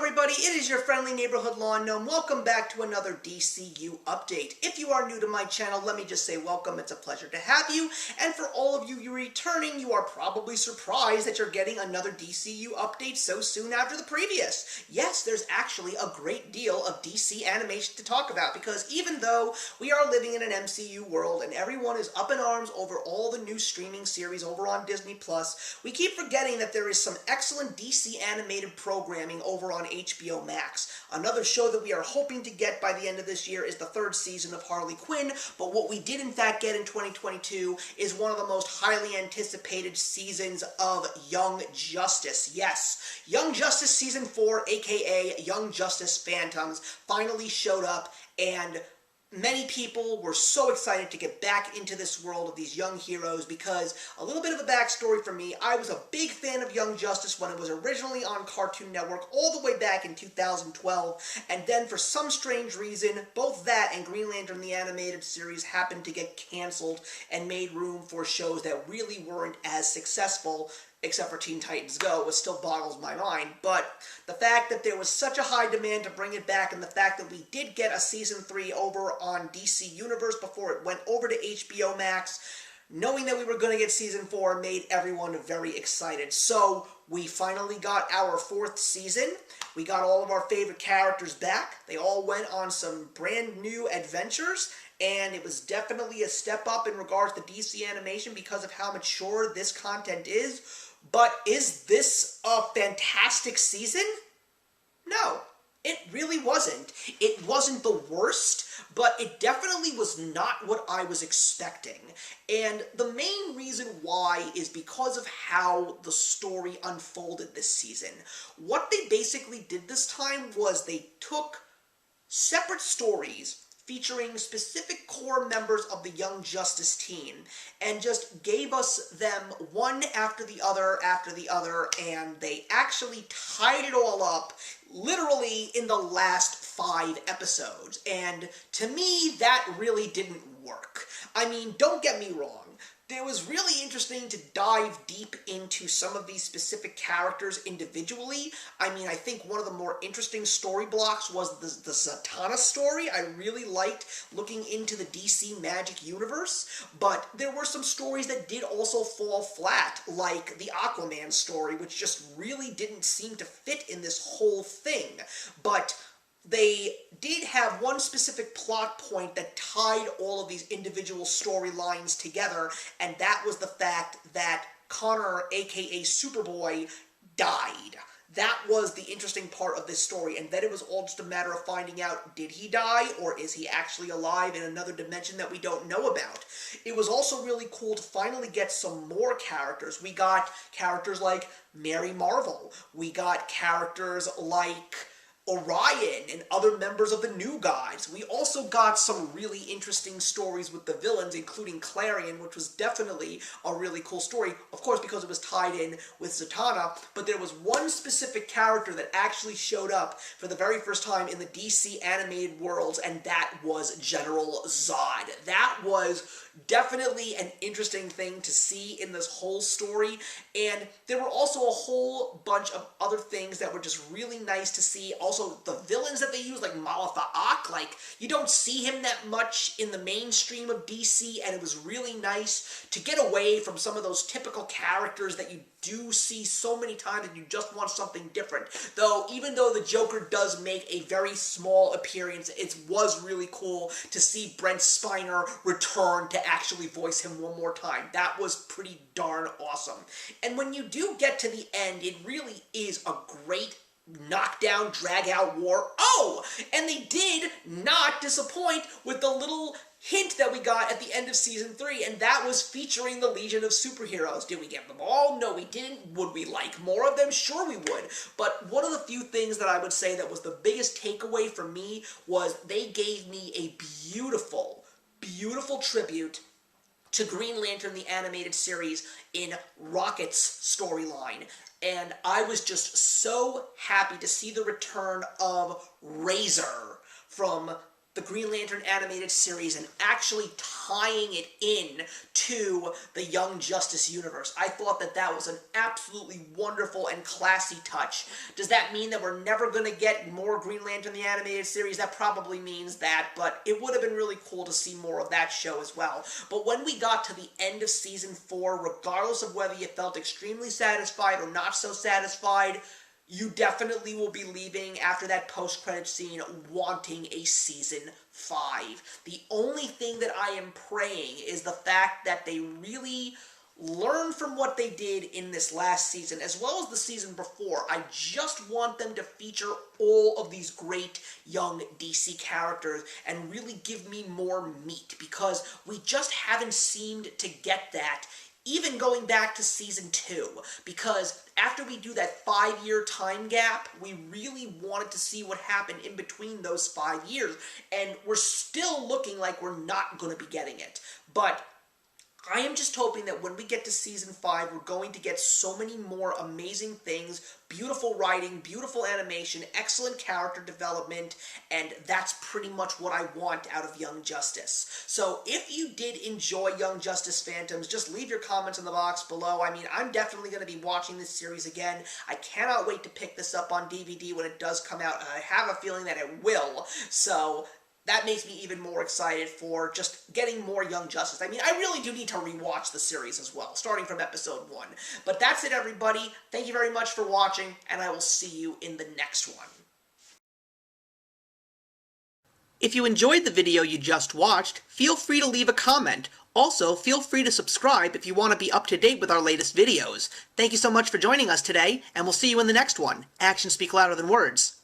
everybody, it is your friendly neighborhood lawn gnome. Welcome back to another DCU update. If you are new to my channel, let me just say welcome. It's a pleasure to have you. And for all of you returning, you are probably surprised that you're getting another DCU update so soon after the previous. Yes, there's actually a great deal of DC animation to talk about, because even though we are living in an MCU world and everyone is up in arms over all the new streaming series over on Disney+, we keep forgetting that there is some excellent DC animated programming over on HBO Max. Another show that we are hoping to get by the end of this year is the third season of Harley Quinn, but what we did in fact get in 2022 is one of the most highly anticipated seasons of Young Justice. Yes, Young Justice Season 4, aka Young Justice Phantoms, finally showed up, and many people were so excited to get back into this world of these young heroes because, a little bit of a backstory for me, I was a big fan of Young Justice when it was originally on Cartoon Network all the way back in 2012, and then for some strange reason, both that and Green Lantern the Animated Series happened to get canceled and made room for shows that really weren't as successful, except for Teen Titans Go, which still boggles my mind. But the fact that there was such a high demand to bring it back, and the fact that we did get a Season 3 over on DC Universe before it went over to HBO Max, knowing that we were going to get Season 4 made everyone very excited. So we finally got our fourth season. We got all of our favorite characters back. They all went on some brand new adventures, and it was definitely a step up in regards to DC animation because of how mature this content is. But is this a fantastic season? No, it really wasn't. It wasn't the worst, but it definitely was not what I was expecting. And the main reason why is because of how the story unfolded this season. What they basically did this time was they took separate stories featuring specific core members of the Young Justice team, and just gave us them one after the other, and they actually tied it all up literally in the last 5 episodes. And to me, that really didn't work. I mean, don't get me wrong. It was really interesting to dive deep into some of these specific characters individually. I mean, I think one of the more interesting story blocks was the Zatanna story. I really liked looking into the DC Magic universe, but there were some stories that did also fall flat, like the Aquaman story, which just really didn't seem to fit in this whole thing. But they did have one specific plot point that tied all of these individual storylines together, and that was the fact that Conor, aka Superboy, died. That was the interesting part of this story, and then it was all just a matter of finding out, did he die, or is he actually alive in another dimension that we don't know about? It was also really cool to finally get some more characters. We got characters like Mary Marvel. We got characters like Orion and other members of the New Gods. We also got some really interesting stories with the villains, including Clarion, which was definitely a really cool story, of course because it was tied in with Zatanna, but there was one specific character that actually showed up for the very first time in the DC animated worlds, and that was General Zod. That was definitely an interesting thing to see in this whole story, and there were also a whole bunch of other things that were just really nice to see. Also, the villains that they use, like Malafa'ak, like, you don't see him that much in the mainstream of DC, and it was really nice to get away from some of those typical characters that you do see so many times and you just want something different. Though, even though the Joker does make a very small appearance, it was really cool to see Brent Spiner return to actually voice him one more time. That was pretty darn awesome. And when you do get to the end, it really is a great knockdown, drag-out war. Oh! And they did not disappoint with the little hint that we got at the end of Season 3, and that was featuring the Legion of Superheroes. Did we get them all? No, we didn't. Would we like more of them? Sure we would. But one of the few things that I would say that was the biggest takeaway for me was they gave me a beautiful, beautiful tribute to Green Lantern the Animated Series in Rocket's storyline. And I was just so happy to see the return of Razor from the Green Lantern animated series and actually tying it in to the Young Justice universe. I thought that that was an absolutely wonderful and classy touch. Does that mean that we're never going to get more Green Lantern the animated series? That probably means that, but it would have been really cool to see more of that show as well. But when we got to the end of season 4, regardless of whether you felt extremely satisfied or not so satisfied, you definitely will be leaving after that post-credit scene wanting a season 5. The only thing that I am praying is the fact that they really learn from what they did in this last season, as well as the season before. I just want them to feature all of these great young DC characters and really give me more meat, because we just haven't seemed to get that, even going back to season 2, because after we do that 5-year time gap, we really wanted to see what happened in between those 5 years, and we're still looking like we're not going to be getting it. But I am just hoping that when we get to season 5, we're going to get so many more amazing things, beautiful writing, beautiful animation, excellent character development, and that's pretty much what I want out of Young Justice. So if you did enjoy Young Justice Phantoms, just leave your comments in the box below. I mean, I'm definitely going to be watching this series again. I cannot wait to pick this up on DVD when it does come out, and I have a feeling that it will. So that makes me even more excited for just getting more Young Justice. I mean, I really do need to rewatch the series as well, starting from episode 1. But that's it, everybody. Thank you very much for watching, and I will see you in the next one. If you enjoyed the video you just watched, feel free to leave a comment. Also, feel free to subscribe if you want to be up to date with our latest videos. Thank you so much for joining us today, and we'll see you in the next one. Actions speak louder than words.